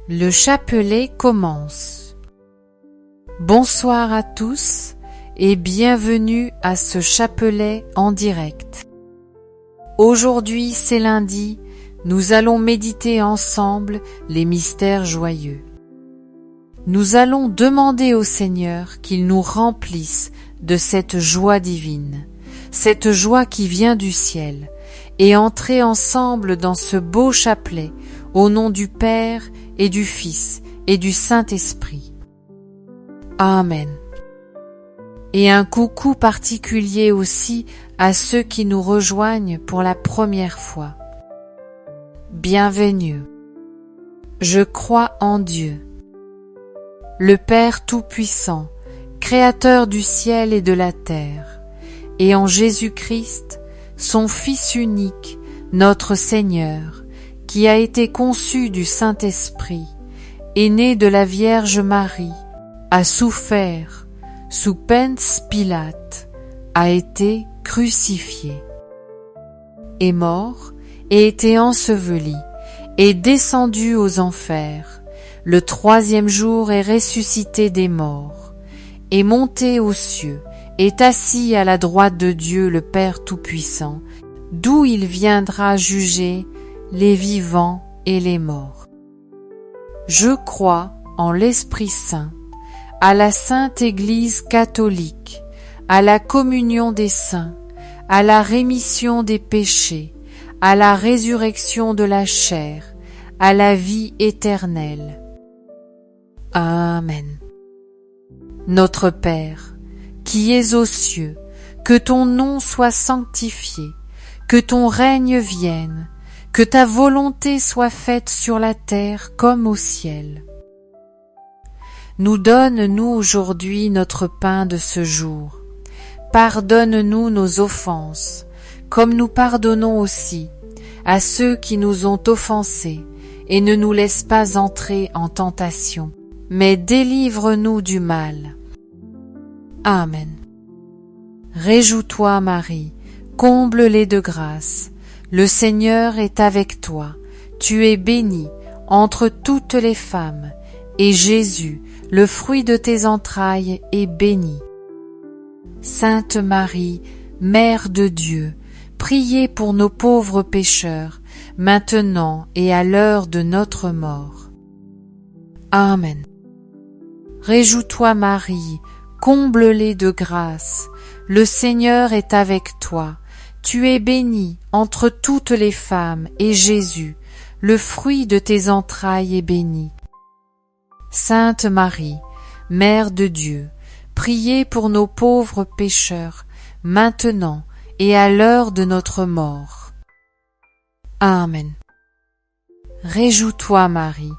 Le chapelet commence. Bonsoir à tous et bienvenue à ce chapelet en direct. Aujourd'hui, c'est lundi, nous allons méditer ensemble les mystères joyeux. Nous allons demander au Seigneur qu'il nous remplisse de cette joie divine, cette joie qui vient du ciel, et entrer ensemble dans ce beau chapelet au nom du Père et du Fils et du Saint-Esprit. Amen. Et un coucou particulier aussi à ceux qui nous rejoignent pour la première fois. Bienvenue. Je crois en Dieu, le Père Tout-Puissant, Créateur du ciel et de la terre, et en Jésus-Christ, son Fils unique, notre Seigneur, qui a été conçu du Saint-Esprit, est né de la Vierge Marie, a souffert sous Ponce Pilate, a été crucifié, est mort et été enseveli, est descendu aux enfers, le troisième jour est ressuscité des morts, est monté aux cieux, est assis à la droite de Dieu le Père Tout-Puissant, d'où il viendra juger les vivants et les morts. Je crois en l'Esprit Saint, à la Sainte Église catholique, à la communion des saints, à la rémission des péchés, à la résurrection de la chair, à la vie éternelle. Amen. Notre Père, qui es aux cieux, que ton nom soit sanctifié, que ton règne vienne, que ta volonté soit faite sur la terre comme au ciel. Nous donne-nous aujourd'hui notre pain de ce jour. Pardonne-nous nos offenses, comme nous pardonnons aussi à ceux qui nous ont offensés, et ne nous laisse pas entrer en tentation, mais délivre-nous du mal. Amen. Réjouis-toi, Marie, comble-les de grâce. Le Seigneur est avec toi, tu es bénie entre toutes les femmes, et Jésus, le fruit de tes entrailles, est béni. Sainte Marie, Mère de Dieu, priez pour nos pauvres pécheurs, maintenant et à l'heure de notre mort. Amen. Réjouis-toi, Marie, comble-les de grâce, le Seigneur est avec toi. Tu es bénie entre toutes les femmes, et Jésus, le fruit de tes entrailles, est béni. Sainte Marie, Mère de Dieu, priez pour nos pauvres pécheurs, maintenant et à l'heure de notre mort. Amen. Réjouis-toi, Marie,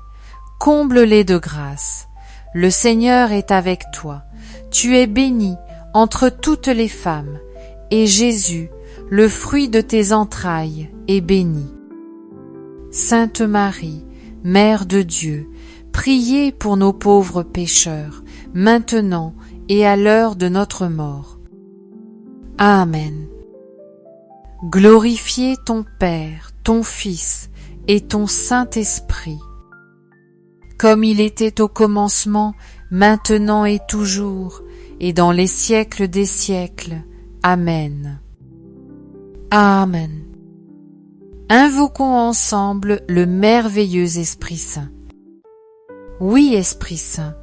comble-les de grâce. Le Seigneur est avec toi. Tu es bénie entre toutes les femmes, et Jésus, le fruit de tes entrailles, est béni. Sainte Marie, Mère de Dieu, priez pour nos pauvres pécheurs, maintenant et à l'heure de notre mort. Amen. Glorifiez ton Père, ton Fils et ton Saint-Esprit, comme il était au commencement, maintenant et toujours, et dans les siècles des siècles. Amen. Amen. Invoquons ensemble le merveilleux Esprit Saint. Oui, Esprit Saint,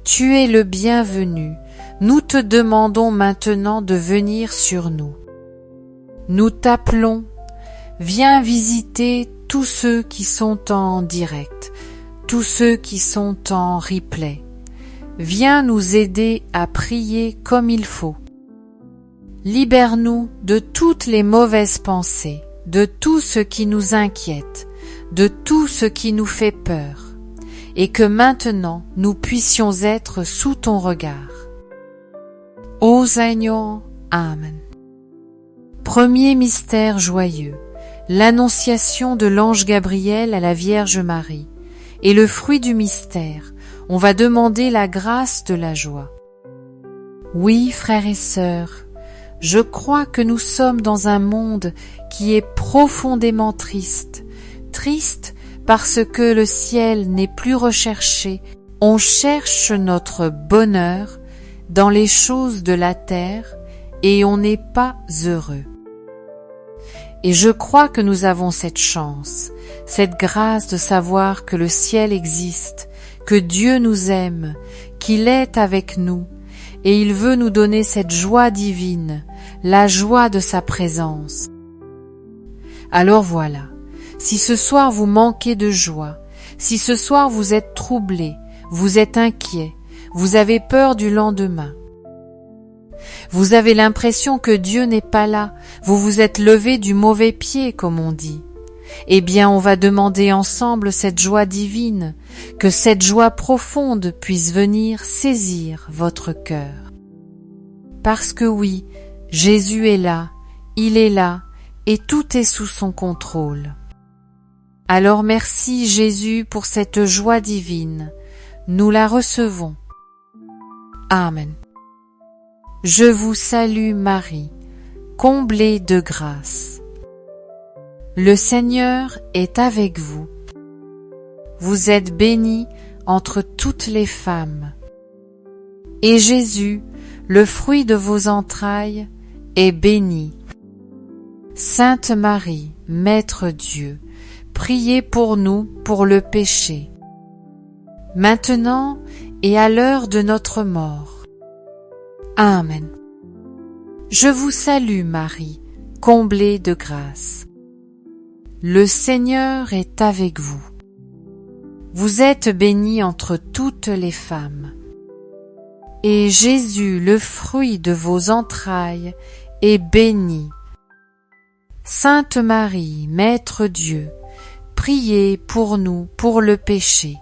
tu es le bienvenu. Nous te demandons maintenant de venir sur nous. Nous t'appelons. Viens visiter tous ceux qui sont en direct, tous ceux qui sont en replay. Viens nous aider à prier comme il faut. Libère-nous de toutes les mauvaises pensées, de tout ce qui nous inquiète, de tout ce qui nous fait peur, et que maintenant nous puissions être sous ton regard. Ô Seigneur, Amen. Premier mystère joyeux, l'annonciation de l'ange Gabriel à la Vierge Marie, et le fruit du mystère, on va demander la grâce de la joie. Oui, frères et sœurs, je crois que nous sommes dans un monde qui est profondément triste parce que le ciel n'est plus recherché, on cherche notre bonheur dans les choses de la terre et on n'est pas heureux. Et je crois que nous avons cette chance, cette grâce de savoir que le ciel existe, que Dieu nous aime, qu'il est avec nous, et il veut nous donner cette joie divine, la joie de sa présence. Alors voilà, si ce soir vous manquez de joie, si ce soir vous êtes troublé, vous êtes inquiet, vous avez peur du lendemain, vous avez l'impression que Dieu n'est pas là, vous vous êtes levé du mauvais pied, comme on dit. Eh bien, on va demander ensemble cette joie divine, que cette joie profonde puisse venir saisir votre cœur. Parce que oui, Jésus est là, il est là, et tout est sous son contrôle. Alors merci Jésus pour cette joie divine, nous la recevons. Amen. Je vous salue Marie, comblée de grâce. Le Seigneur est avec vous. Vous êtes bénie entre toutes les femmes. Et Jésus, le fruit de vos entrailles, est béni. Sainte Marie, Mère Dieu, priez pour nous pour le péché, maintenant et à l'heure de notre mort. Amen. Je vous salue Marie, comblée de grâce. Le Seigneur est avec vous. Vous êtes bénie entre toutes les femmes. Et Jésus, le fruit de vos entrailles, est béni. Sainte Marie, Mère Dieu, priez pour nous pour le péché,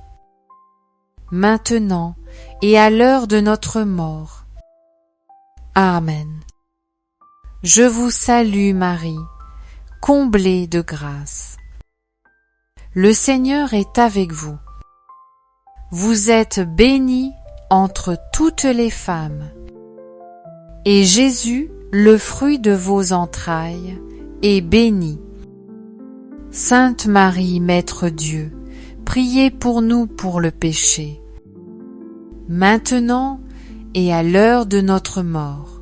maintenant et à l'heure de notre mort. Amen. Je vous salue Marie, comblée de grâce. Le Seigneur est avec vous. Vous êtes bénie entre toutes les femmes. Et Jésus, le fruit de vos entrailles, est béni. Sainte Marie, Mère Dieu, priez pour nous pour le péché, maintenant et à l'heure de notre mort.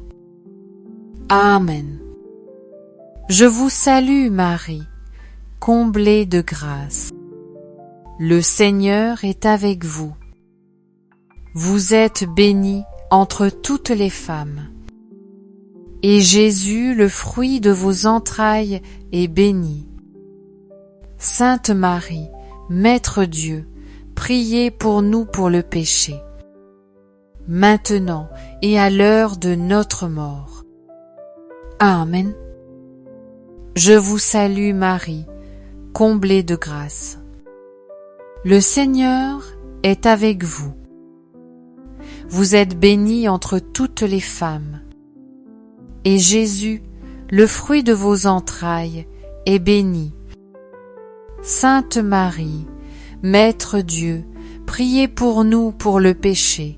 Amen. Je vous salue Marie, comblée de grâce. Le Seigneur est avec vous. Vous êtes bénie entre toutes les femmes. Et Jésus, le fruit de vos entrailles, est béni. Sainte Marie, Mère Dieu, priez pour nous pour le péché, maintenant et à l'heure de notre mort. Amen. Je vous salue Marie, comblée de grâce. Le Seigneur est avec vous. Vous êtes bénie entre toutes les femmes. Et Jésus, le fruit de vos entrailles, est béni. Sainte Marie, Mère Dieu, priez pour nous pour le péché,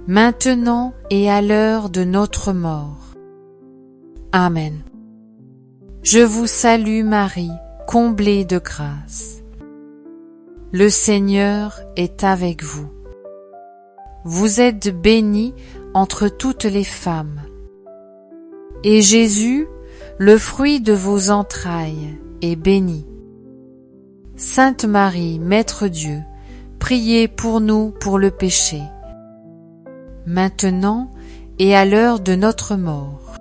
maintenant et à l'heure de notre mort. Amen. Je vous salue Marie, comblée de grâce. Le Seigneur est avec vous. Vous êtes bénie entre toutes les femmes. Et Jésus, le fruit de vos entrailles, est béni. Sainte Marie, Mère Dieu, priez pour nous pour le péché, maintenant et à l'heure de notre mort.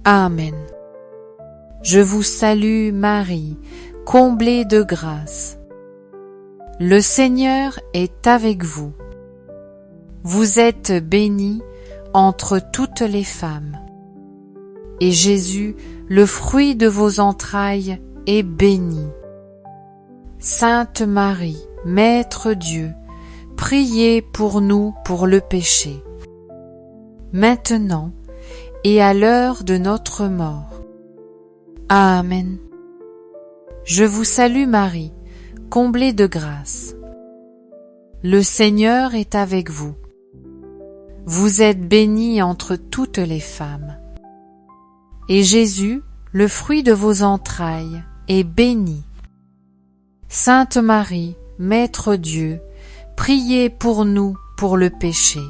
Amen. Je vous salue Marie, comblée de grâce. Le Seigneur est avec vous. Vous êtes bénie entre toutes les femmes. Et Jésus, le fruit de vos entrailles, est béni. Sainte Marie, Mère Dieu, priez pour nous pour le péché, maintenant et à l'heure de notre mort. Amen. Je vous salue Marie, comblée de grâce. Le Seigneur est avec vous. Vous êtes bénie entre toutes les femmes. Et Jésus, le fruit de vos entrailles, est béni. Sainte Marie, Mère Dieu, priez pour nous pour le péché,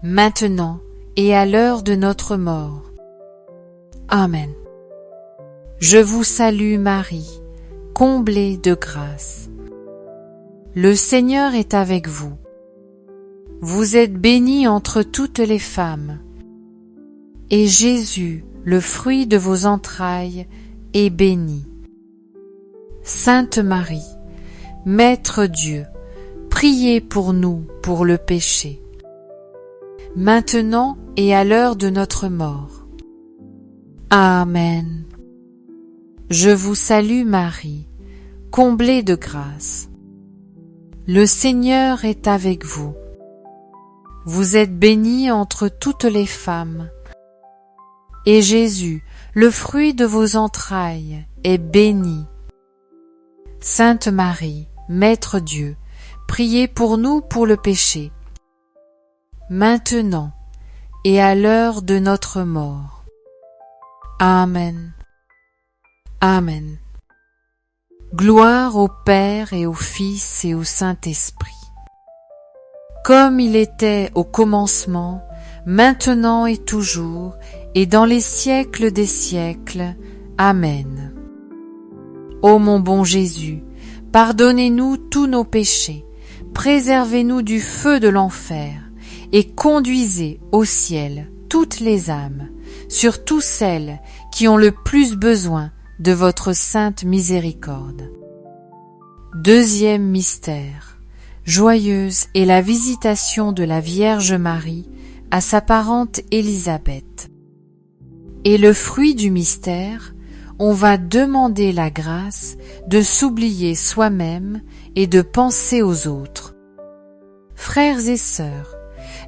maintenant et à l'heure de notre mort. Amen. Je vous salue Marie, comblée de grâce. Le Seigneur est avec vous. Vous êtes bénie entre toutes les femmes, et Jésus, le fruit de vos entrailles, est béni. Sainte Marie, Mère Dieu, priez pour nous pour le péché, maintenant et à l'heure de notre mort. Amen. Je vous salue Marie, comblée de grâce. Le Seigneur est avec vous. Vous êtes bénie entre toutes les femmes, et Jésus, le fruit de vos entrailles, est béni. Sainte Marie, Mère Dieu, priez pour nous pour le péché, maintenant et à l'heure de notre mort. Amen. Amen. Gloire au Père et au Fils et au Saint-Esprit, comme il était au commencement, maintenant et toujours, et dans les siècles des siècles. Amen. Ô mon bon Jésus, pardonnez-nous tous nos péchés, préservez-nous du feu de l'enfer, et conduisez au ciel toutes les âmes, surtout celles qui ont le plus besoin de votre sainte miséricorde. Deuxième mystère. Joyeuse est la visitation de la Vierge Marie à sa parente Élisabeth. Et le fruit du mystère, on va demander la grâce de s'oublier soi-même et de penser aux autres. Frères et sœurs,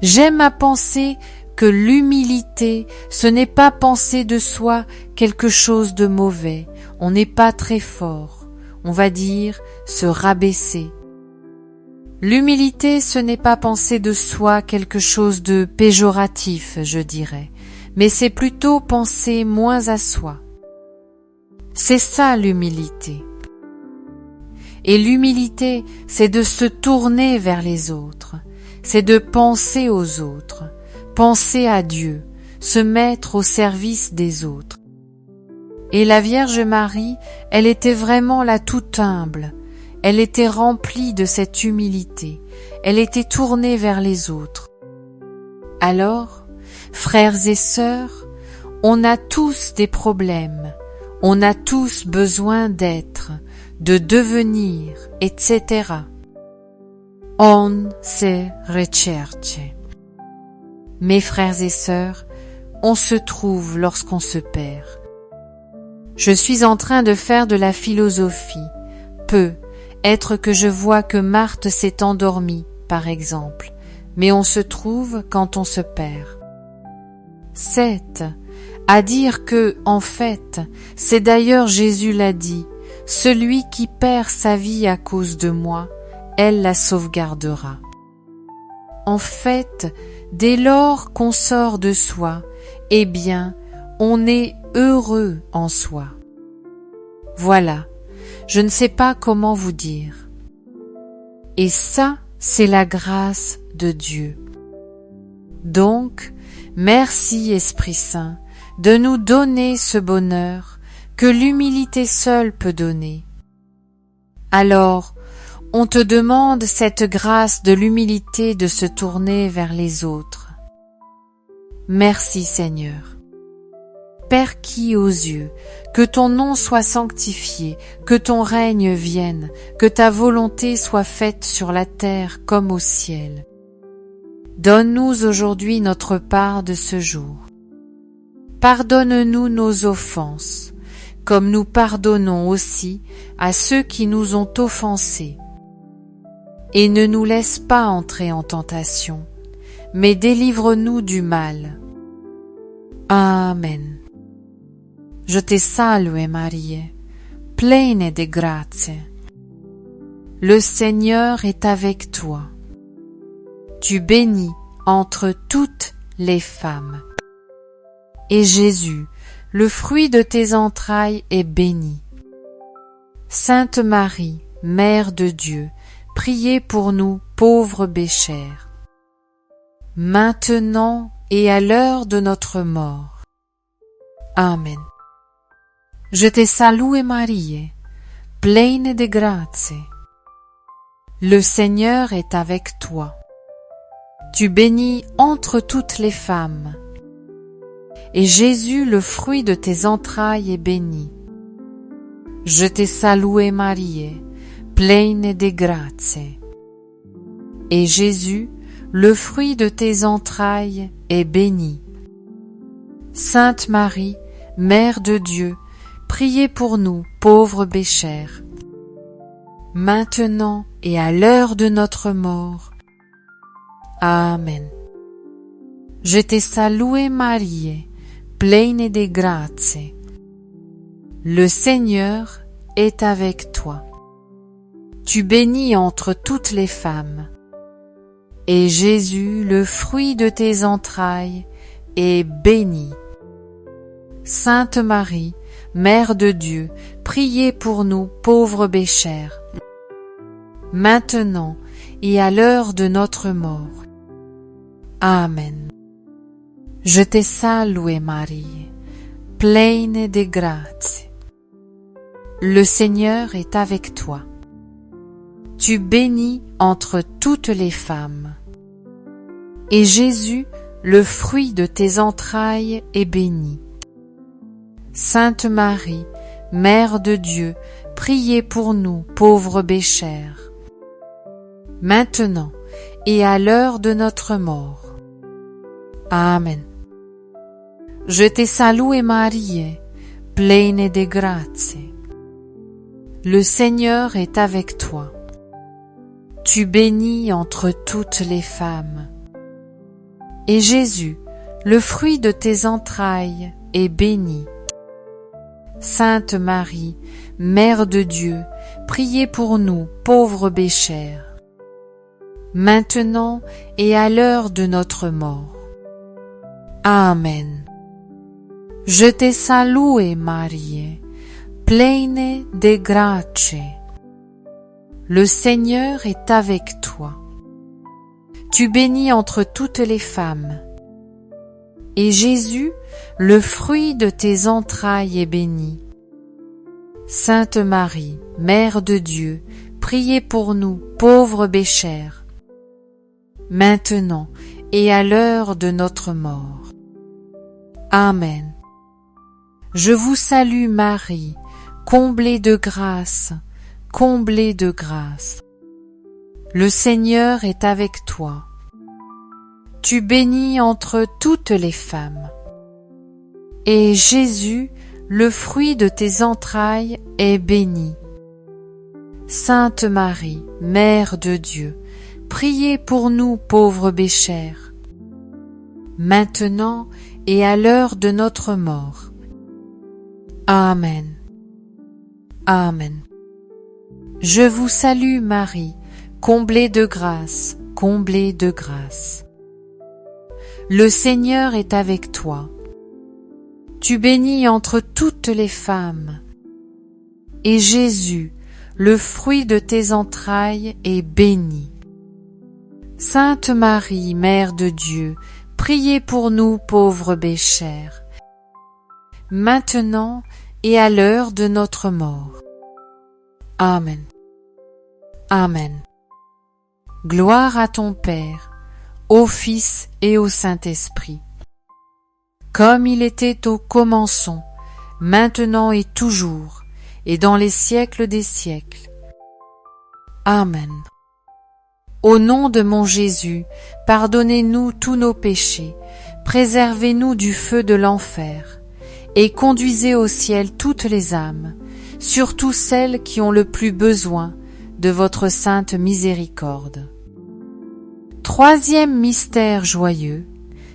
j'aime à penser que l'humilité, ce n'est pas penser de soi quelque chose de mauvais, on n'est pas très fort, on va dire se rabaisser. L'humilité, ce n'est pas penser de soi quelque chose de péjoratif, je dirais, mais c'est plutôt penser moins à soi. C'est ça l'humilité. Et l'humilité, c'est de se tourner vers les autres, c'est de penser aux autres, penser à Dieu, se mettre au service des autres. Et la Vierge Marie, elle était vraiment la toute humble, elle était remplie de cette humilité, elle était tournée vers les autres. Alors, frères et sœurs, on a tous des problèmes, on a tous besoin d'être, de devenir, etc. On se recherche. Mes frères et sœurs, on se trouve lorsqu'on se perd. Je suis en train de faire de la philosophie. Être que je vois que Marthe s'est endormie, par exemple, mais on se trouve quand on se perd. 7. À dire que, en fait, c'est d'ailleurs Jésus l'a dit, celui qui perd sa vie à cause de moi, elle la sauvegardera. En fait, dès lors qu'on sort de soi, eh bien, on est heureux en soi. Voilà, je ne sais pas comment vous dire. Et ça, c'est la grâce de Dieu. Donc, merci Esprit Saint de nous donner ce bonheur que l'humilité seule peut donner. Alors, on te demande cette grâce de l'humilité de se tourner vers les autres. Merci Seigneur. Père qui aux yeux, que ton nom soit sanctifié, que ton règne vienne, que ta volonté soit faite sur la terre comme au ciel. Donne-nous aujourd'hui notre part de ce jour. Pardonne-nous nos offenses, comme nous pardonnons aussi à ceux qui nous ont offensés. Et ne nous laisse pas entrer en tentation, mais délivre-nous du mal. Amen. Je te salue Marie, pleine de grâce. Le Seigneur est avec toi. Tu bénis entre toutes les femmes. Et Jésus, le fruit de tes entrailles, est béni. Sainte Marie, Mère de Dieu, priez pour nous pauvres pécheurs, maintenant et à l'heure de notre mort. Amen. Je te salue Marie, pleine de grâce. Le Seigneur est avec toi. Tu bénis entre toutes les femmes, et Jésus, le fruit de tes entrailles, est béni. Je te salue Marie, pleine de grâce. Et Jésus, le fruit de tes entrailles, est béni. Sainte Marie, Mère de Dieu, priez pour nous, pauvres pécheurs, maintenant et à l'heure de notre mort. Amen. Je te salue Marie, pleine de grâce. Le Seigneur est avec toi. Tu bénis entre toutes les femmes, et Jésus, le fruit de tes entrailles, est béni. Sainte Marie, Mère de Dieu, priez pour nous pauvres pécheurs, maintenant et à l'heure de notre mort. Amen. Je te salue Marie, pleine de grâce. Le Seigneur est avec toi. Tu bénis entre toutes les femmes, et Jésus, le fruit de tes entrailles, est béni. Sainte Marie, Mère de Dieu, priez pour nous pauvres pécheurs, maintenant et à l'heure de notre mort. Amen. Je te salue Marie, pleine de grâce. Le Seigneur est avec toi. Tu bénis entre toutes les femmes, et Jésus, le fruit de tes entrailles, est béni. Sainte Marie, Mère de Dieu, priez pour nous pauvres pécheurs, maintenant et à l'heure de notre mort. Amen. Je te salue Marie, pleine de grâce. Le Seigneur est avec toi. Tu bénis entre toutes les femmes, et Jésus, le fruit de tes entrailles, est béni. Sainte Marie, Mère de Dieu, priez pour nous pauvres pécheurs, maintenant et à l'heure de notre mort. Amen. Je vous salue Marie, comblée de grâce, comblée de grâce. Le Seigneur est avec toi. Tu bénis entre toutes les femmes, et Jésus, le fruit de tes entrailles, est béni. Sainte Marie, Mère de Dieu, priez pour nous pauvres pécheurs, maintenant et à l'heure de notre mort. Amen. Amen. Je vous salue Marie, comblée de grâce, comblée de grâce. Le Seigneur est avec toi. Tu bénis entre toutes les femmes, et Jésus, le fruit de tes entrailles, est béni. Sainte Marie, Mère de Dieu, priez pour nous pauvres pécheurs, maintenant et à l'heure de notre mort. Amen. Amen. Gloire à ton Père, au Fils et au Saint-Esprit, comme il était au commencement, maintenant et toujours, et dans les siècles des siècles. Amen. Au nom de mon Jésus, pardonnez-nous tous nos péchés, préservez-nous du feu de l'enfer, et conduisez au ciel toutes les âmes, surtout celles qui ont le plus besoin de votre sainte miséricorde. Troisième mystère joyeux,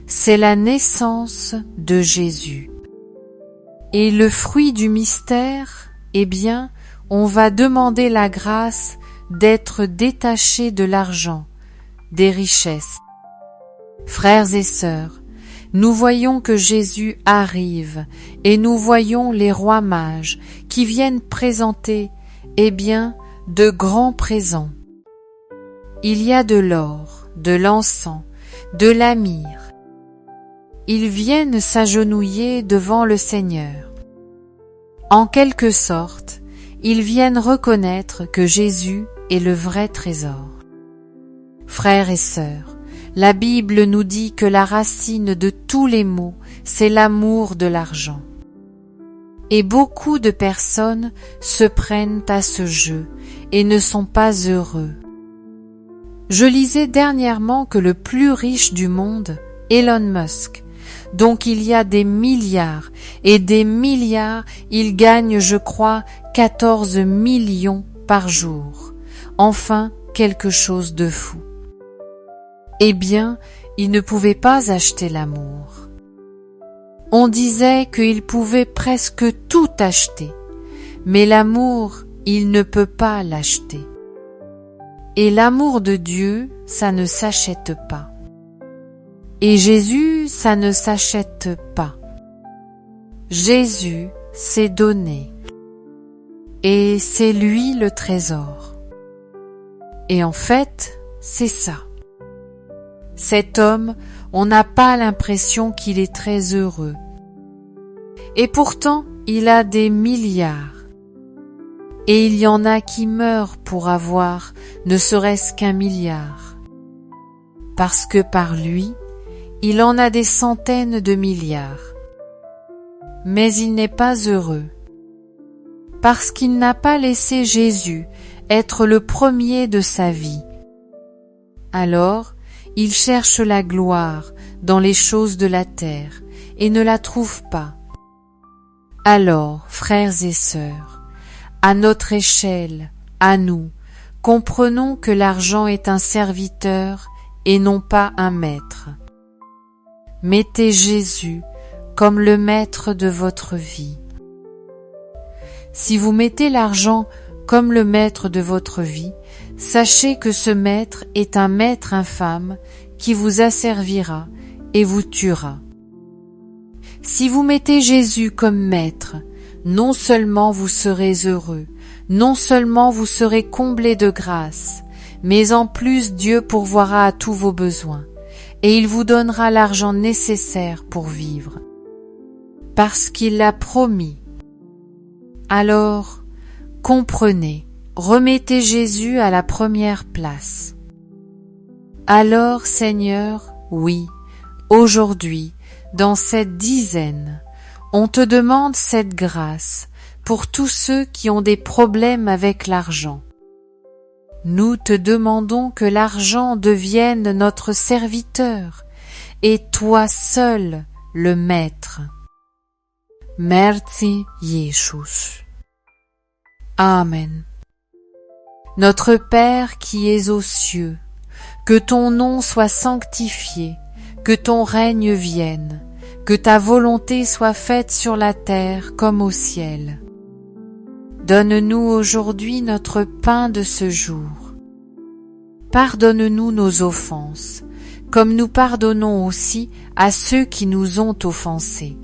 c'est la naissance de Jésus. Et le fruit du mystère, eh bien, on va demander la grâce d'être détaché de l'argent, des richesses. Frères et sœurs, nous voyons que Jésus arrive et nous voyons les rois mages qui viennent présenter Eh bien, de grands présents. Il y a de l'or, de l'encens, de la myrrhe. Ils viennent s'agenouiller devant le Seigneur. En quelque sorte, ils viennent reconnaître que Jésus est le vrai trésor. Frères et sœurs, la Bible nous dit que la racine de tous les maux, c'est l'amour de l'argent. Et beaucoup de personnes se prennent à ce jeu et ne sont pas heureux. Je lisais dernièrement que le plus riche du monde, Elon Musk, donc il y a des milliards et des milliards, il gagne, je crois, 14 millions par jour. Enfin, quelque chose de fou. Eh bien, il ne pouvait pas acheter l'amour. On disait qu'il pouvait presque tout acheter, mais l'amour, il ne peut pas l'acheter. Et l'amour de Dieu, ça ne s'achète pas. Et Jésus, ça ne s'achète pas. Jésus s'est donné. Et c'est lui le trésor. Et en fait, c'est ça. Cet homme, on n'a pas l'impression qu'il est très heureux. Et pourtant, il a des milliards. Et il y en a qui meurent pour avoir ne serait-ce qu'1 milliard. Parce que par lui, il en a des centaines de milliards. Mais il n'est pas heureux. Parce qu'il n'a pas laissé Jésus être le premier de sa vie. Alors, il cherche la gloire dans les choses de la terre et ne la trouve pas. Alors, frères et sœurs, à notre échelle, à nous, comprenons que l'argent est un serviteur et non pas un maître. Mettez Jésus comme le maître de votre vie. Si vous mettez l'argent comme le maître de votre vie, sachez que ce maître est un maître infâme qui vous asservira et vous tuera. Si vous mettez Jésus comme maître, non seulement vous serez heureux, non seulement vous serez comblés de grâce, mais en plus Dieu pourvoira à tous vos besoins, et il vous donnera l'argent nécessaire pour vivre. Parce qu'il l'a promis. Alors, comprenez, remettez Jésus à la première place. Alors, Seigneur, oui, aujourd'hui, dans cette dizaine, on te demande cette grâce pour tous ceux qui ont des problèmes avec l'argent. Nous te demandons que l'argent devienne notre serviteur et toi seul le maître. Merci, Jésus. Amen. Notre Père qui es aux cieux, que ton nom soit sanctifié, que ton règne vienne, que ta volonté soit faite sur la terre comme au ciel. Donne-nous aujourd'hui notre pain de ce jour. Pardonne-nous nos offenses, comme nous pardonnons aussi à ceux qui nous ont offensés.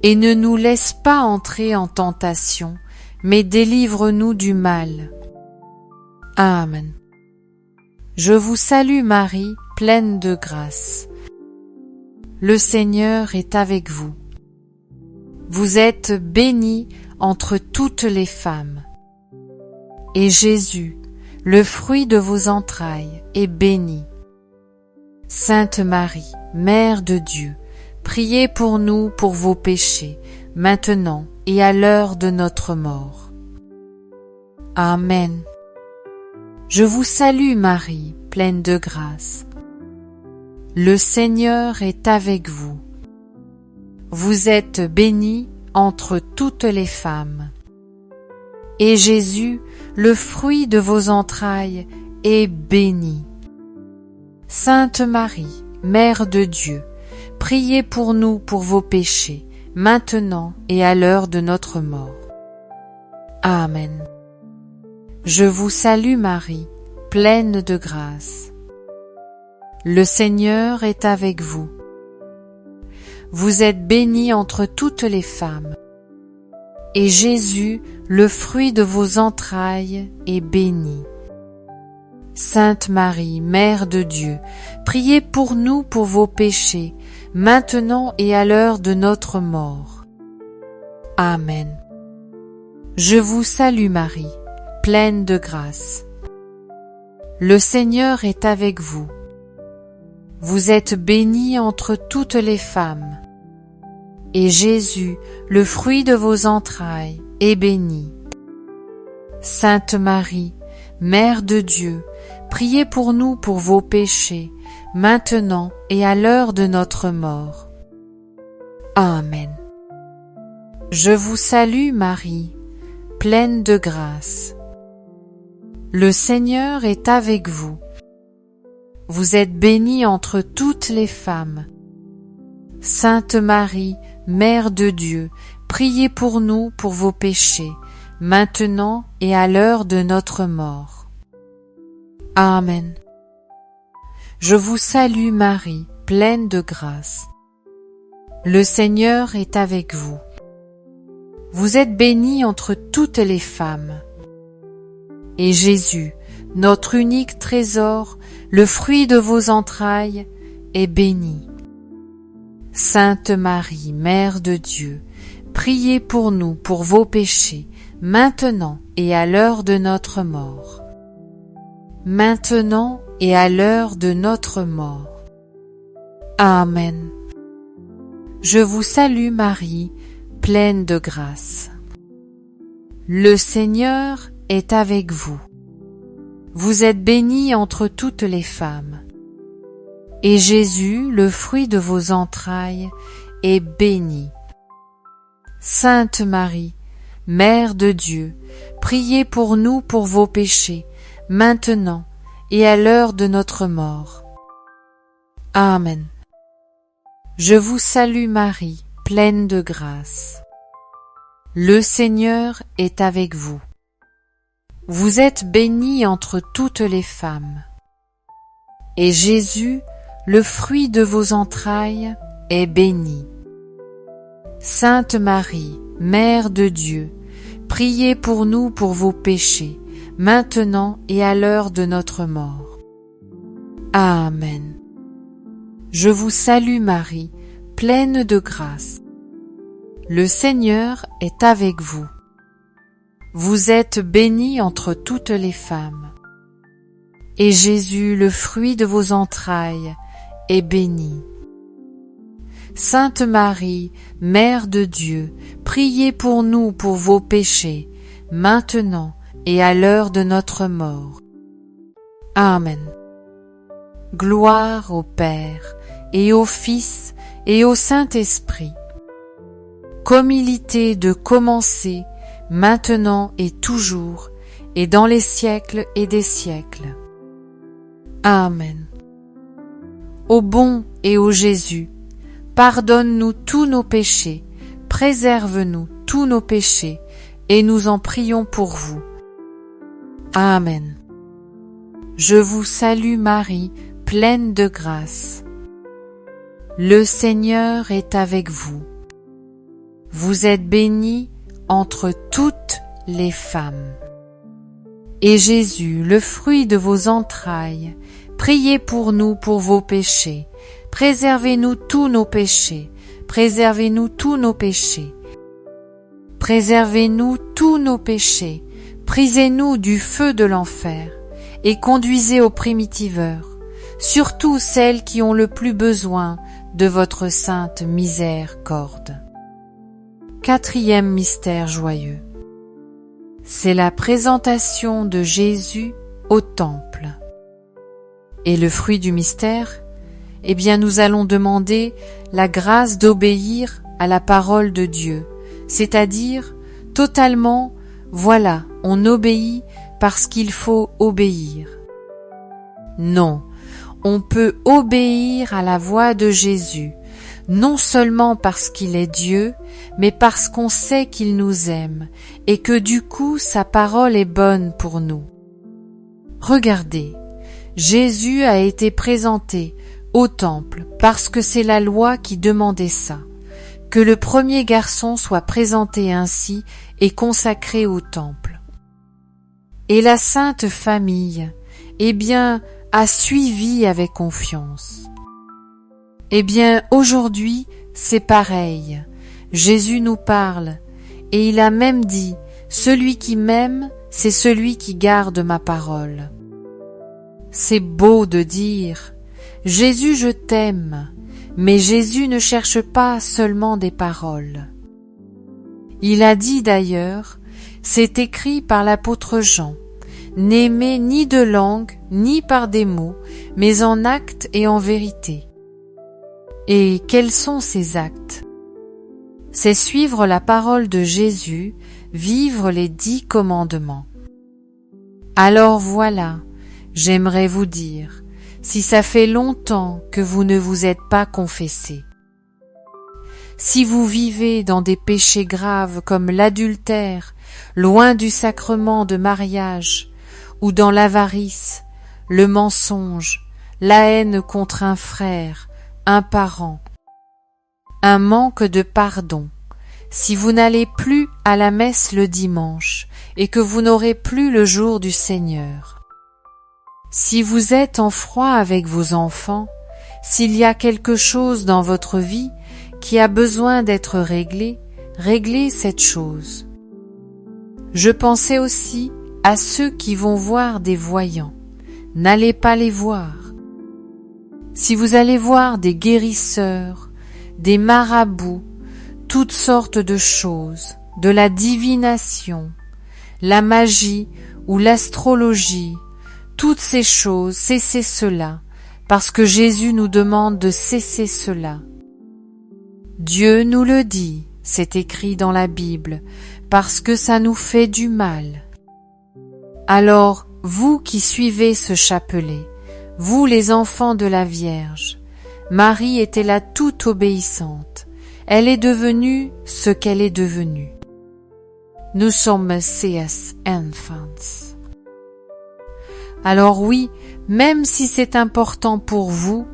Et ne nous laisse pas entrer en tentation, mais délivre-nous du mal. Amen. Je vous salue Marie, pleine de grâce. Le Seigneur est avec vous. Vous êtes bénie entre toutes les femmes. Et Jésus, le fruit de vos entrailles, est béni. Sainte Marie, Mère de Dieu, priez pour nous pour vos péchés, maintenant et à l'heure de notre mort. Amen. Je vous salue Marie, pleine de grâce. Le Seigneur est avec vous. Vous êtes bénie entre toutes les femmes. Et Jésus, le fruit de vos entrailles, est béni. Sainte Marie, Mère de Dieu, priez pour nous pour vos péchés, maintenant et à l'heure de notre mort. Amen. Je vous salue Marie, pleine de grâce. Le Seigneur est avec vous. Vous êtes bénie entre toutes les femmes. Et Jésus, le fruit de vos entrailles est béni. Sainte Marie, Mère de Dieu, priez pour nous pour vos péchés, maintenant et à l'heure de notre mort. Amen. Je vous salue Marie, pleine de grâce. Le Seigneur est avec vous. Vous êtes bénie entre toutes les femmes, et Jésus, le fruit de vos entrailles, est béni. Sainte Marie, Mère de Dieu, priez pour nous pour vos péchés, maintenant et à l'heure de notre mort. Amen. Je vous salue Marie, pleine de grâce. Le Seigneur est avec vous. Vous êtes bénie entre toutes les femmes. Sainte Marie, Mère de Dieu, priez pour nous pour vos péchés, maintenant et à l'heure de notre mort. Amen. Je vous salue Marie, pleine de grâce. Le Seigneur est avec vous. Vous êtes bénie entre toutes les femmes. Et Jésus, notre unique trésor, le fruit de vos entrailles, est béni. Sainte Marie, Mère de Dieu, priez pour nous pour vos péchés, maintenant et à l'heure de notre mort. Maintenant et à l'heure de notre mort. Amen. Je vous salue Marie, pleine de grâce. Le Seigneur est avec vous. Vous êtes bénie entre toutes les femmes. Et Jésus, le fruit de vos entrailles, est béni. Sainte Marie, Mère de Dieu, priez pour nous pour vos péchés, maintenant et à l'heure de notre mort. Amen. Je vous salue Marie, pleine de grâce. Le Seigneur est avec vous. Vous êtes bénie entre toutes les femmes. Et Jésus, le fruit de vos entrailles, est béni. Sainte Marie, Mère de Dieu, priez pour nous pour vos péchés, maintenant et à l'heure de notre mort. Amen. Je vous salue Marie, pleine de grâce. Le Seigneur est avec vous. Vous êtes bénie entre toutes les femmes. Et Jésus, le fruit de vos entrailles, est béni. Sainte Marie, Mère de Dieu, priez pour nous pour vos péchés, maintenant et à l'heure de notre mort. Amen. Gloire au Père, et au Fils, et au Saint-Esprit, comme il était de commencer, maintenant et toujours, et dans les siècles et des siècles. Amen. Ô bon et ô Jésus, pardonne-nous tous nos péchés, préserve-nous tous nos péchés, et nous en prions pour vous. Amen. Je vous salue Marie, pleine de grâce. Le Seigneur est avec vous. Vous êtes bénie entre toutes les femmes. Et Jésus, le fruit de vos entrailles, priez pour nous pour vos péchés. Préservez-nous tous nos péchés. Préservez-nous tous nos péchés. Préservez-nous tous nos péchés. Prisez-nous du feu de l'enfer et conduisez aux primitiveurs, surtout celles qui ont le plus besoin de votre sainte miséricorde. Quatrième mystère joyeux. C'est la présentation de Jésus au temple. Et le fruit du mystère, eh bien nous allons demander la grâce d'obéir à la parole de Dieu, c'est-à-dire totalement, voilà, on obéit parce qu'il faut obéir. Non, on peut obéir à la voix de Jésus, non seulement parce qu'il est Dieu, mais parce qu'on sait qu'il nous aime et que du coup sa parole est bonne pour nous. Regardez, Jésus a été présenté au temple parce que c'est la loi qui demandait ça, que le premier garçon soit présenté ainsi et consacrée au temple. Et la Sainte Famille, a suivi avec confiance. Aujourd'hui, c'est pareil. Jésus nous parle, et il a même dit, « Celui qui m'aime, c'est celui qui garde ma parole. » C'est beau de dire, « Jésus, je t'aime », mais Jésus ne cherche pas seulement des paroles. Il a dit d'ailleurs, c'est écrit par l'apôtre Jean, « N'aimez ni de langue, ni par des mots, mais en actes et en vérité. » Et quels sont ces actes? C'est suivre la parole de Jésus, vivre les 10 commandements. Alors voilà, j'aimerais vous dire, si ça fait longtemps que vous ne vous êtes pas confessé, si vous vivez dans des péchés graves comme l'adultère, loin du sacrement de mariage, ou dans l'avarice, le mensonge, la haine contre un frère, un parent, un manque de pardon, si vous n'allez plus à la messe le dimanche et que vous n'aurez plus le jour du Seigneur, si vous êtes en froid avec vos enfants, s'il y a quelque chose dans votre vie qui a besoin d'être réglé, réglez cette chose. Je pensais aussi à ceux qui vont voir des voyants. N'allez pas les voir. Si vous allez voir des guérisseurs, des marabouts, toutes sortes de choses, de la divination, la magie ou l'astrologie, toutes ces choses, cessez cela, parce que Jésus nous demande de cesser cela. Dieu nous le dit, c'est écrit dans la Bible, parce que ça nous fait du mal. Alors, vous qui suivez ce chapelet, vous les enfants de la Vierge, Marie était là toute obéissante. Elle est devenue ce qu'elle est devenue. Nous sommes ses enfants. Alors oui, même si c'est important pour vous,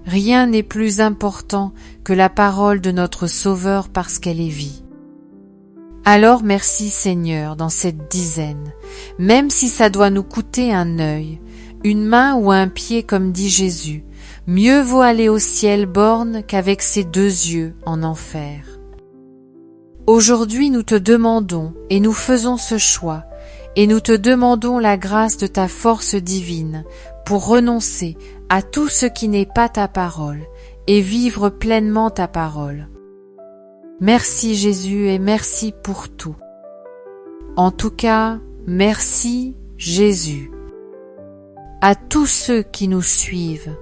rien n'est plus important que la parole de notre Sauveur parce qu'elle est vie. Alors merci Seigneur dans cette dizaine, même si ça doit nous coûter un œil, une main ou un pied comme dit Jésus, mieux vaut aller au ciel borne qu'avec ses 2 yeux en enfer. Aujourd'hui nous te demandons et nous faisons ce choix, et nous te demandons la grâce de ta force divine pour renoncer à tout ce qui n'est pas ta parole et vivre pleinement ta parole. Merci Jésus et merci pour tout. En tout cas, merci Jésus. À tous ceux qui nous suivent,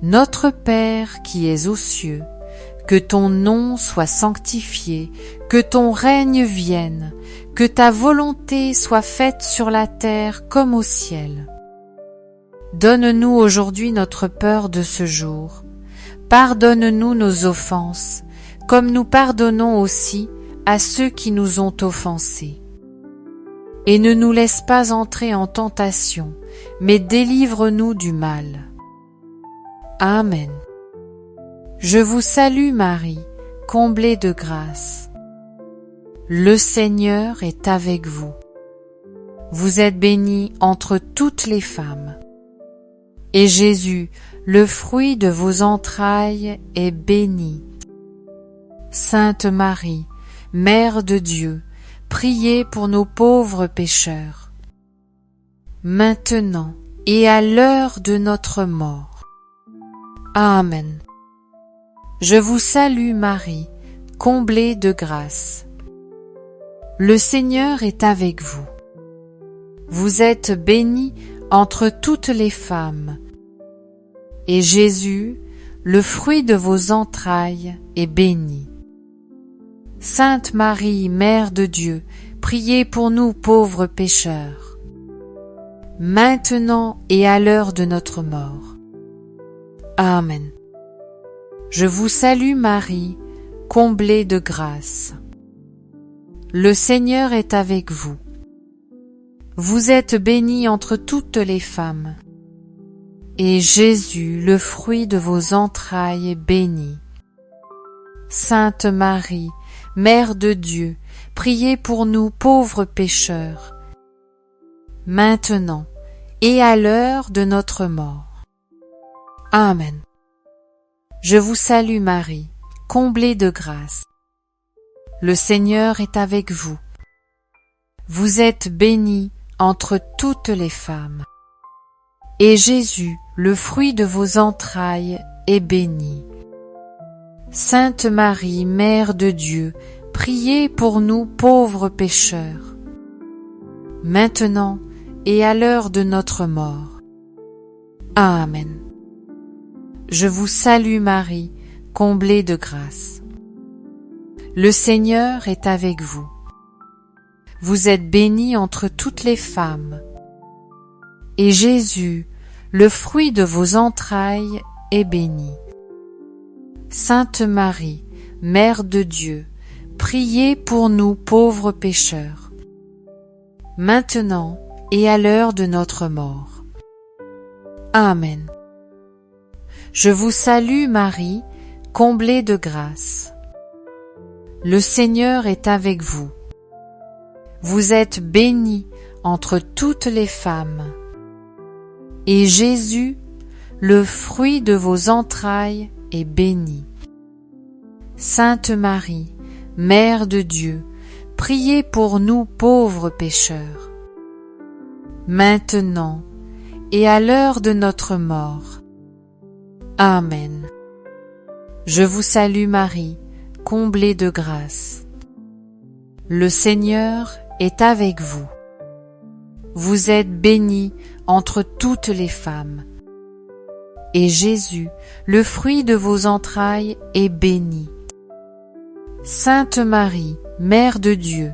Notre Père qui es aux cieux, que ton nom soit sanctifié, que ton règne vienne, que ta volonté soit faite sur la terre comme au ciel. Donne-nous aujourd'hui notre pain de ce jour. Pardonne-nous nos offenses, comme nous pardonnons aussi à ceux qui nous ont offensés. Et ne nous laisse pas entrer en tentation, mais délivre-nous du mal. Amen. Je vous salue Marie, comblée de grâce. Le Seigneur est avec vous. Vous êtes bénie entre toutes les femmes. Et Jésus, le fruit de vos entrailles, est béni. Sainte Marie, Mère de Dieu, priez pour nos pauvres pécheurs, maintenant et à l'heure de notre mort. Amen. Je vous salue Marie, comblée de grâce. Le Seigneur est avec vous. Vous êtes bénie entre toutes les femmes, et Jésus, le fruit de vos entrailles, est béni. Sainte Marie, Mère de Dieu, priez pour nous pauvres pécheurs, maintenant et à l'heure de notre mort. Amen. Je vous salue Marie, comblée de grâce. Le Seigneur est avec vous. Vous êtes bénie entre toutes les femmes, et Jésus, le fruit de vos entrailles, est béni. Sainte Marie, Mère de Dieu, priez pour nous pauvres pécheurs, maintenant et à l'heure de notre mort. Amen. Je vous salue Marie, comblée de grâce. Le Seigneur est avec vous. Vous êtes bénie entre toutes les femmes. Et Jésus, le fruit de vos entrailles, est béni. Sainte Marie, Mère de Dieu, priez pour nous pauvres pécheurs, maintenant et à l'heure de notre mort. Amen. Je vous salue Marie, comblée de grâce. Le Seigneur est avec vous. Vous êtes bénie entre toutes les femmes. Et Jésus, le fruit de vos entrailles, est béni. Sainte Marie, Mère de Dieu, priez pour nous pauvres pécheurs, maintenant et à l'heure de notre mort. Amen. Je vous salue Marie, comblée de grâce. Le Seigneur est avec vous. Vous êtes bénie entre toutes les femmes. Et Jésus, le fruit de vos entrailles, est béni. Sainte Marie, Mère de Dieu, priez pour nous pauvres pécheurs, maintenant et à l'heure de notre mort. Amen. Je vous salue Marie, comblée de grâce. Le Seigneur est avec vous. Vous êtes bénie entre toutes les femmes. Et Jésus, le fruit de vos entrailles, est béni. Sainte Marie, Mère de Dieu,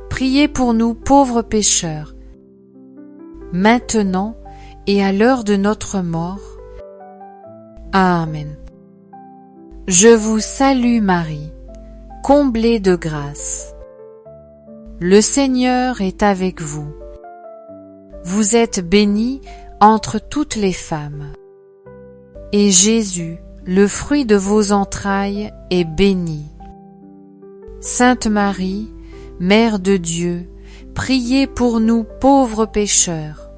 priez pour nous pauvres pécheurs, maintenant et à l'heure de notre mort. Amen. Je vous salue Marie, comblée de grâce. Le Seigneur est avec vous. Vous êtes bénie entre toutes les femmes. Et Jésus, le fruit de vos entrailles, est béni. Sainte Marie, Mère de Dieu, priez pour nous pauvres pécheurs,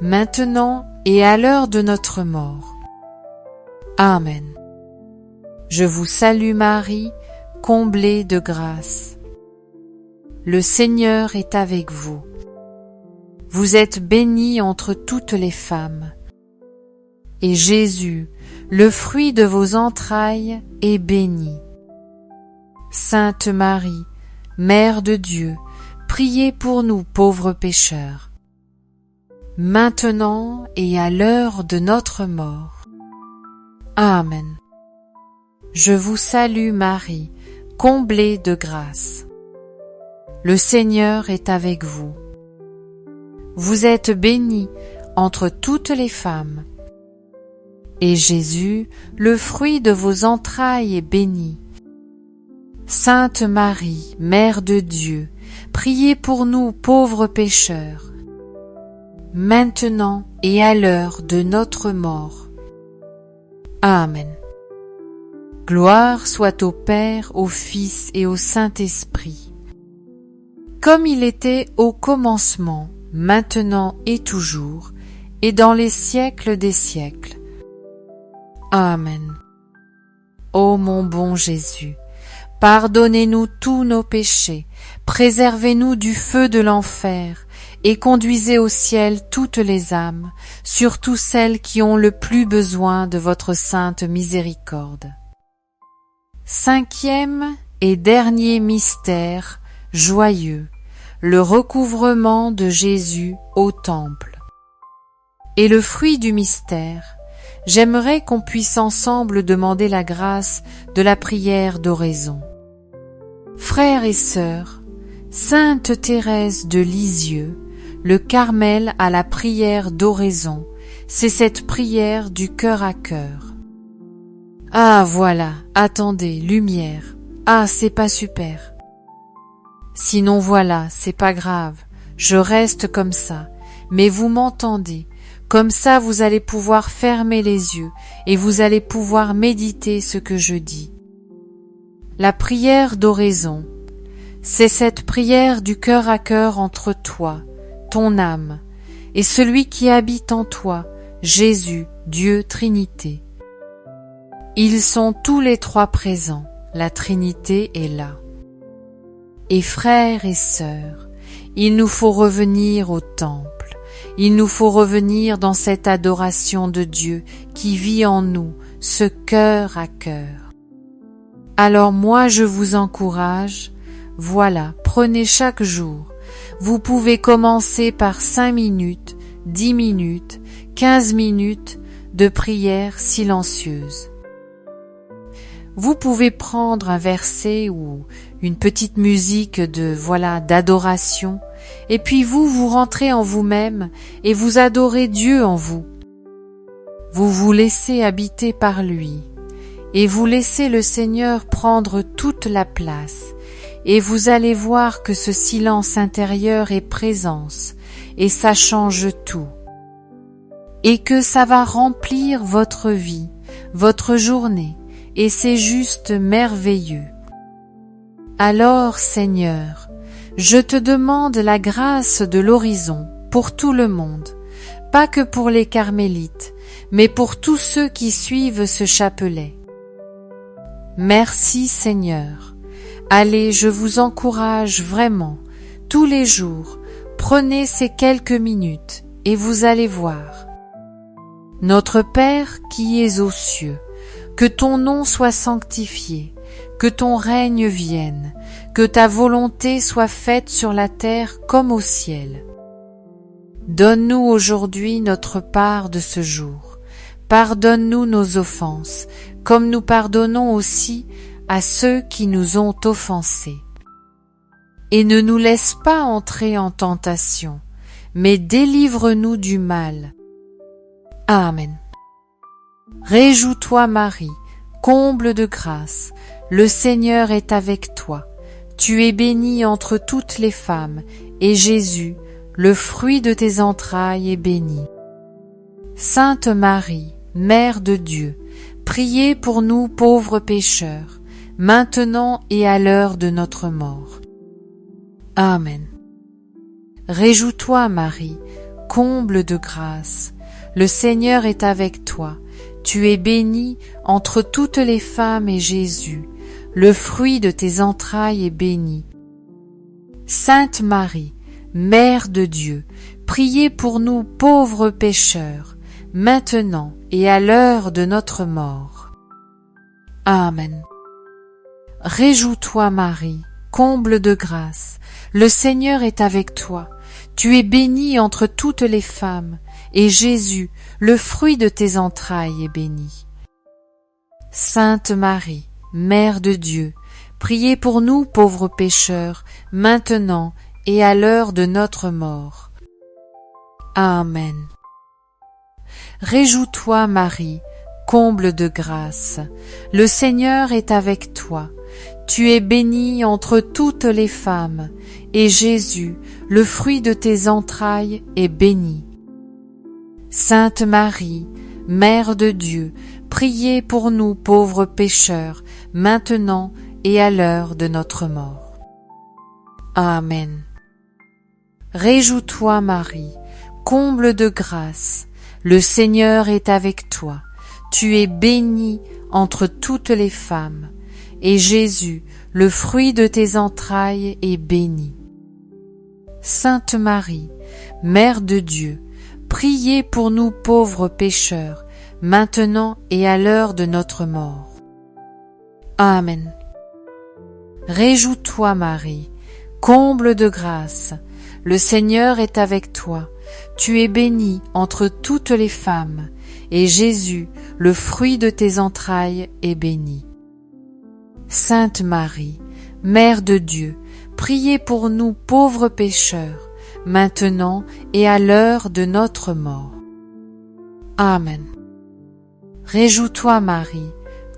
maintenant et à l'heure de notre mort. Amen. Je vous salue Marie, comblée de grâce. Le Seigneur est avec vous. Vous êtes bénie entre toutes les femmes. Et Jésus, le fruit de vos entrailles, est béni. Sainte Marie, Mère de Dieu, priez pour nous pauvres pécheurs, maintenant et à l'heure de notre mort. Amen. Je vous salue Marie, comblée de grâce. Le Seigneur est avec vous. Vous êtes bénie entre toutes les femmes. Et Jésus, le fruit de vos entrailles, est béni. Sainte Marie, Mère de Dieu, priez pour nous pauvres pécheurs, maintenant et à l'heure de notre mort. Amen. Gloire soit au Père, au Fils et au Saint-Esprit, comme il était au commencement, maintenant et toujours, et dans les siècles des siècles. Amen. Ô mon bon Jésus, pardonnez-nous tous nos péchés, préservez-nous du feu de l'enfer, et conduisez au ciel toutes les âmes, surtout celles qui ont le plus besoin de votre sainte miséricorde. Cinquième et dernier mystère joyeux, le recouvrement de Jésus au temple. Et le fruit du mystère, j'aimerais qu'on puisse ensemble demander la grâce de la prière d'oraison. Frères et sœurs, Sainte Thérèse de Lisieux, le Carmel à la prière d'oraison, c'est cette prière du cœur à cœur. Ah voilà, attendez, lumière. Ah, c'est pas super. Sinon voilà, c'est pas grave, je reste comme ça, mais vous m'entendez. Comme ça, vous allez pouvoir fermer les yeux et vous allez pouvoir méditer ce que je dis. La prière d'oraison. C'est cette prière du cœur à cœur entre toi, ton âme, et celui qui habite en toi, Jésus, Dieu, Trinité. Ils sont tous les trois présents, la Trinité est là. Et frères et sœurs, il nous faut revenir au temple, il nous faut revenir dans cette adoration de Dieu qui vit en nous, ce cœur à cœur. Alors moi je vous encourage, voilà, prenez chaque jour. Vous pouvez commencer par 5 minutes, 10 minutes, 15 minutes de prière silencieuse. Vous pouvez prendre un verset ou une petite musique d'adoration, et puis vous rentrez en vous-même et vous adorez Dieu en vous. Vous vous laissez habiter par lui et vous laissez le Seigneur prendre toute la place, et vous allez voir que ce silence intérieur est présence et ça change tout, et que ça va remplir votre vie, votre journée, et c'est juste merveilleux. Alors, Seigneur, je te demande la grâce de l'horizon pour tout le monde, pas que pour les carmélites, mais pour tous ceux qui suivent ce chapelet. Merci, Seigneur. Allez, je vous encourage vraiment, tous les jours, prenez ces quelques minutes et vous allez voir. Notre Père qui es aux cieux, que ton nom soit sanctifié, que ton règne vienne, que ta volonté soit faite sur la terre comme au ciel. Donne-nous aujourd'hui notre part de ce jour. Pardonne-nous nos offenses, comme nous pardonnons aussi à ceux qui nous ont offensés. Et ne nous laisse pas entrer en tentation, mais délivre-nous du mal. Amen. Réjouis-toi Marie, comble de grâce, le Seigneur est avec toi. Tu es bénie entre toutes les femmes, et Jésus, le fruit de tes entrailles, est béni. Sainte Marie, Mère de Dieu, priez pour nous pauvres pécheurs, maintenant et à l'heure de notre mort. Amen. Réjouis-toi Marie, comble de grâce, le Seigneur est avec toi. Tu es bénie entre toutes les femmes et Jésus, le fruit de tes entrailles, est béni. Sainte Marie, Mère de Dieu, priez pour nous pauvres pécheurs, maintenant et à l'heure de notre mort. Amen. Réjouis-toi Marie, comble de grâce, le Seigneur est avec toi. Tu es bénie entre toutes les femmes, et Jésus, le fruit de tes entrailles, est béni. Sainte Marie, Mère de Dieu, priez pour nous pauvres pécheurs, maintenant et à l'heure de notre mort. Amen. Réjouis-toi Marie, comble de grâce, le Seigneur est avec toi. Tu es bénie entre toutes les femmes, et Jésus, le fruit de tes entrailles, est béni. Sainte Marie, Mère de Dieu, priez pour nous pauvres pécheurs, maintenant et à l'heure de notre mort. Amen. Réjouis-toi Marie, comble de grâce, le Seigneur est avec toi. Tu es bénie entre toutes les femmes, et Jésus, le fruit de tes entrailles, est béni. Sainte Marie, Mère de Dieu, priez pour nous pauvres pécheurs, maintenant et à l'heure de notre mort. Amen. Réjouis-toi Marie, comble de grâce, le Seigneur est avec toi. Tu es bénie entre toutes les femmes, et Jésus, le fruit de tes entrailles, est béni. Sainte Marie, Mère de Dieu, priez pour nous pauvres pécheurs, maintenant et à l'heure de notre mort. Amen. Réjouis-toi Marie,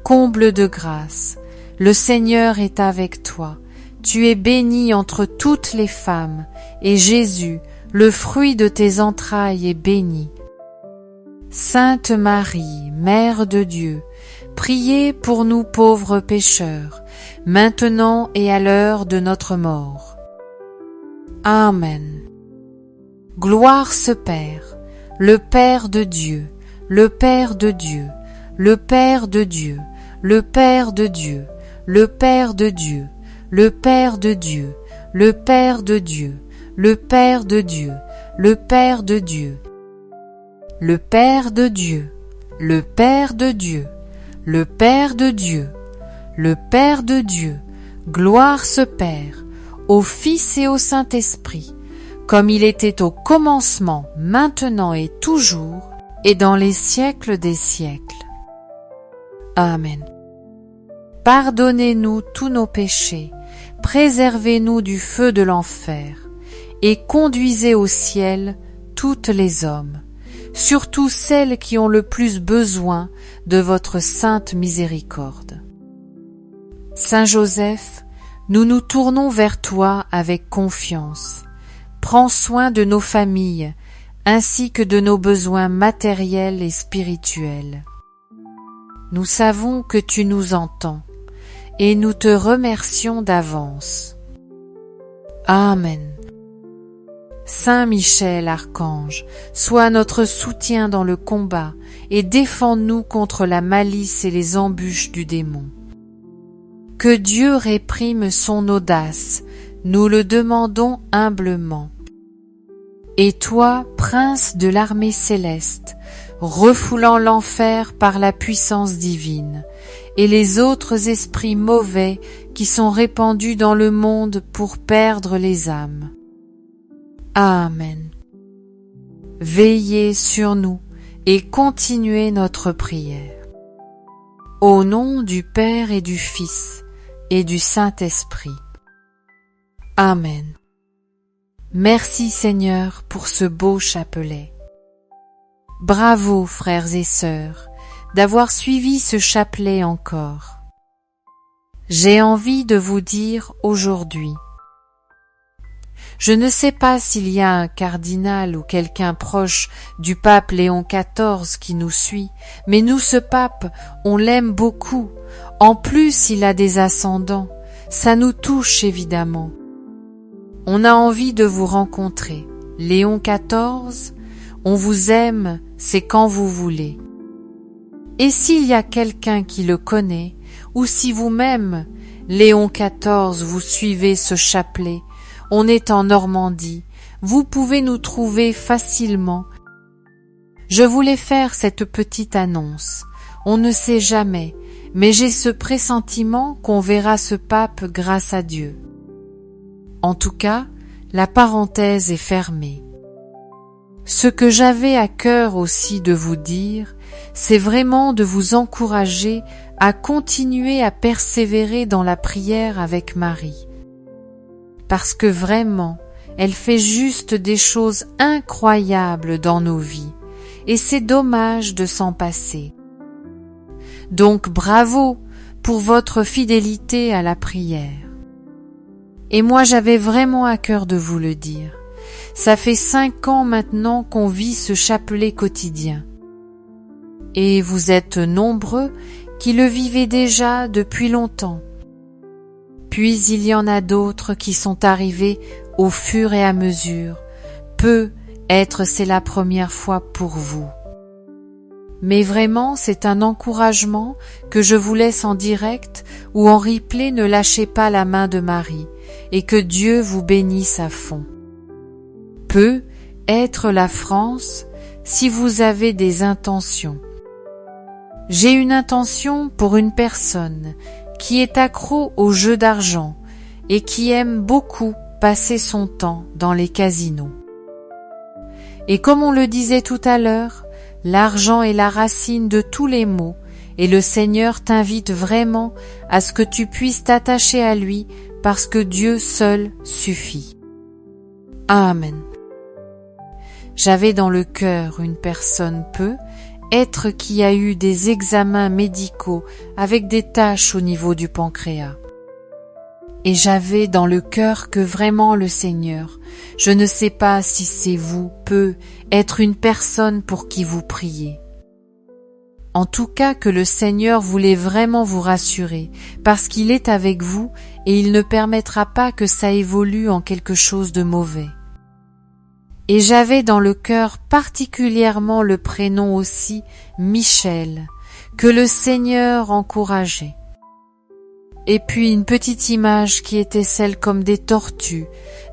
comble de grâce, le Seigneur est avec toi. Tu es bénie entre toutes les femmes, et Jésus, le fruit de tes entrailles, est béni. Sainte Marie, Mère de Dieu, priez pour nous pauvres pécheurs, maintenant et à l'heure de notre mort. Amen. Gloire se Père, le Père de Dieu, le Père de Dieu, le Père de Dieu, le Père de Dieu, le Père de Dieu, le Père de Dieu, le Père de Dieu, le Père de Dieu, le Père de Dieu, le Père de Dieu, le Père de Dieu, le Père de Dieu, le Père de Dieu, gloire se Père, au Fils et au Saint-Esprit, comme il était au commencement, maintenant et toujours, et dans les siècles des siècles. Amen. Pardonnez-nous tous nos péchés, préservez-nous du feu de l'enfer, et conduisez au ciel toutes les hommes, surtout celles qui ont le plus besoin de votre sainte miséricorde. Saint Joseph, nous nous tournons vers toi avec confiance. Prends soin de nos familles, ainsi que de nos besoins matériels et spirituels. Nous savons que tu nous entends, et nous te remercions d'avance. Amen. Saint Michel, archange, sois notre soutien dans le combat et défends-nous contre la malice et les embûches du démon. Que Dieu réprime son audace, nous le demandons humblement. Et toi, prince de l'armée céleste, refoulant l'enfer par la puissance divine, et les autres esprits mauvais qui sont répandus dans le monde pour perdre les âmes. Amen. Veillez sur nous et continuez notre prière. Au nom du Père et du Fils et du Saint-Esprit. Amen. Merci Seigneur pour ce beau chapelet. Bravo frères et sœurs d'avoir suivi ce chapelet encore. J'ai envie de vous dire aujourd'hui, je ne sais pas s'il y a un cardinal ou quelqu'un proche du pape Léon XIV qui nous suit, mais nous, ce pape, on l'aime beaucoup. En plus, il a des ascendants. Ça nous touche évidemment. On a envie de vous rencontrer. Léon XIV, on vous aime, c'est quand vous voulez. Et s'il y a quelqu'un qui le connaît, ou si vous-même, Léon XIV, vous suivez ce chapelet, on est en Normandie, vous pouvez nous trouver facilement. Je voulais faire cette petite annonce. On ne sait jamais, mais j'ai ce pressentiment qu'on verra ce pape grâce à Dieu. En tout cas, la parenthèse est fermée. Ce que j'avais à cœur aussi de vous dire, c'est vraiment de vous encourager à continuer à persévérer dans la prière avec Marie. Parce que vraiment, elle fait juste des choses incroyables dans nos vies, et c'est dommage de s'en passer. Donc bravo pour votre fidélité à la prière. Et moi j'avais vraiment à cœur de vous le dire. Ça fait 5 ans maintenant qu'on vit ce chapelet quotidien. Et vous êtes nombreux qui le vivez déjà depuis longtemps. Puis il y en a d'autres qui sont arrivés au fur et à mesure. Peut-être c'est la première fois pour vous. Mais vraiment, c'est un encouragement que je vous laisse en direct ou en replay. Ne lâchez pas la main de Marie et que Dieu vous bénisse à fond. Peut être la France si vous avez des intentions. J'ai une intention pour une personne qui est accro au jeu d'argent et qui aime beaucoup passer son temps dans les casinos. Et comme on le disait tout à l'heure, l'argent est la racine de tous les maux et le Seigneur t'invite vraiment à ce que tu puisses t'attacher à lui parce que Dieu seul suffit. Amen. J'avais dans le cœur une personne être qui a eu des examens médicaux avec des taches au niveau du pancréas. Et j'avais dans le cœur que vraiment le Seigneur, je ne sais pas si c'est vous, être une personne pour qui vous priez. En tout cas que le Seigneur voulait vraiment vous rassurer, parce qu'il est avec vous et il ne permettra pas que ça évolue en quelque chose de mauvais. Et j'avais dans le cœur particulièrement le prénom aussi Michel, que le Seigneur encourageait. Et puis une petite image qui était celle comme des tortues,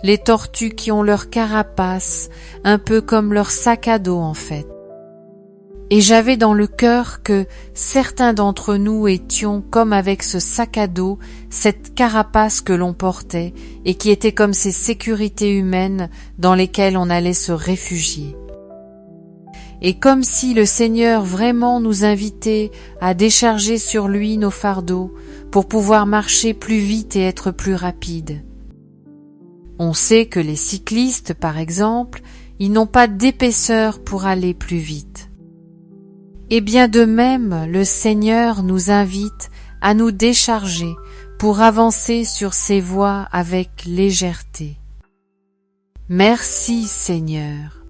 les tortues qui ont leur carapace, un peu comme leur sac à dos en fait. Et j'avais dans le cœur que certains d'entre nous étions comme avec ce sac à dos, cette carapace que l'on portait et qui était comme ces sécurités humaines dans lesquelles on allait se réfugier. Et comme si le Seigneur vraiment nous invitait à décharger sur lui nos fardeaux pour pouvoir marcher plus vite et être plus rapide. On sait que les cyclistes, par exemple, ils n'ont pas d'épaisseur pour aller plus vite. Et bien de même, le Seigneur nous invite à nous décharger pour avancer sur ces voies avec légèreté. Merci Seigneur.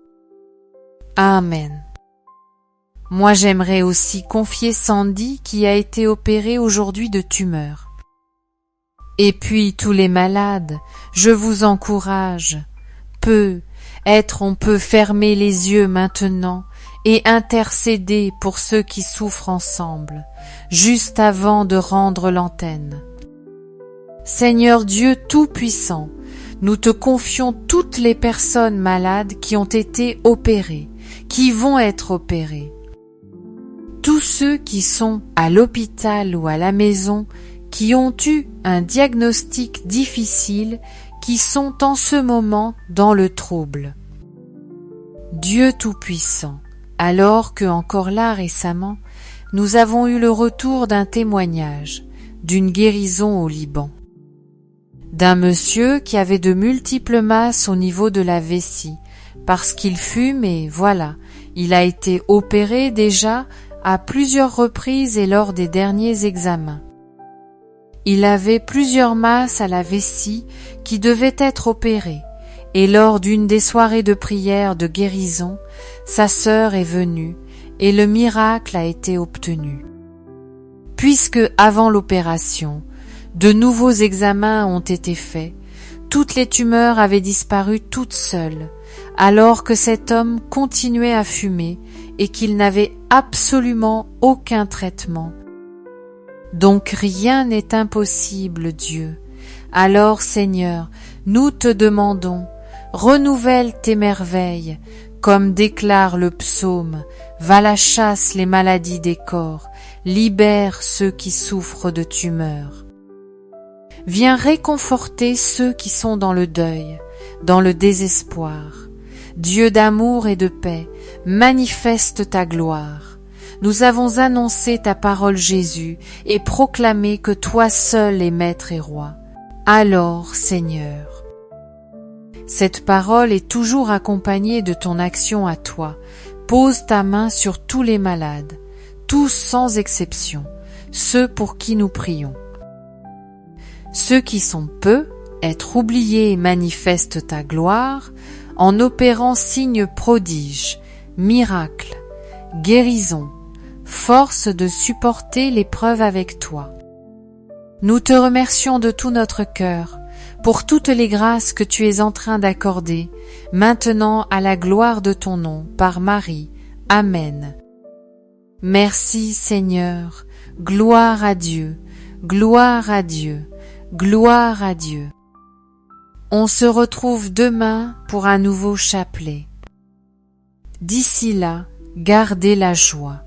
Amen. Moi j'aimerais aussi confier Sandy qui a été opérée aujourd'hui de tumeur. Et puis tous les malades, je vous encourage. On peut fermer les yeux maintenant et intercéder pour ceux qui souffrent ensemble, juste avant de rendre l'antenne. Seigneur Dieu Tout-Puissant, nous te confions toutes les personnes malades qui ont été opérées, qui vont être opérées. Tous ceux qui sont à l'hôpital ou à la maison, qui ont eu un diagnostic difficile, qui sont en ce moment dans le trouble. Dieu Tout-Puissant, alors que encore là récemment, nous avons eu le retour d'un témoignage, d'une guérison au Liban. D'un monsieur qui avait de multiples masses au niveau de la vessie, parce qu'il fume et voilà, il a été opéré déjà à plusieurs reprises et lors des derniers examens. Il avait plusieurs masses à la vessie qui devaient être opérées, et lors d'une des soirées de prière de guérison, sa sœur est venue et le miracle a été obtenu. Puisque avant l'opération, de nouveaux examens ont été faits, toutes les tumeurs avaient disparu toutes seules, alors que cet homme continuait à fumer et qu'il n'avait absolument aucun traitement. Donc rien n'est impossible, Dieu. Alors, Seigneur, nous te demandons, renouvelle tes merveilles, comme déclare le psaume, va à la chasse les maladies des corps, libère ceux qui souffrent de tumeurs. Viens réconforter ceux qui sont dans le deuil, dans le désespoir. Dieu d'amour et de paix, manifeste ta gloire. Nous avons annoncé ta parole Jésus et proclamé que toi seul es maître et roi. Alors, Seigneur, cette parole est toujours accompagnée de ton action à toi. Pose ta main sur tous les malades, tous sans exception, ceux pour qui nous prions. Ceux qui sont peu, être oubliés et manifeste ta gloire en opérant signes prodiges, miracles, guérisons, force de supporter l'épreuve avec toi. Nous te remercions de tout notre cœur pour toutes les grâces que tu es en train d'accorder, maintenant à la gloire de ton nom, par Marie. Amen. Merci Seigneur, gloire à Dieu, gloire à Dieu, gloire à Dieu. On se retrouve demain pour un nouveau chapelet. D'ici là, gardez la joie.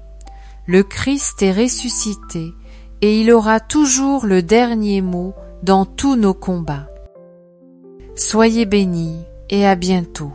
Le Christ est ressuscité et il aura toujours le dernier mot dans tous nos combats. Soyez bénis et à bientôt.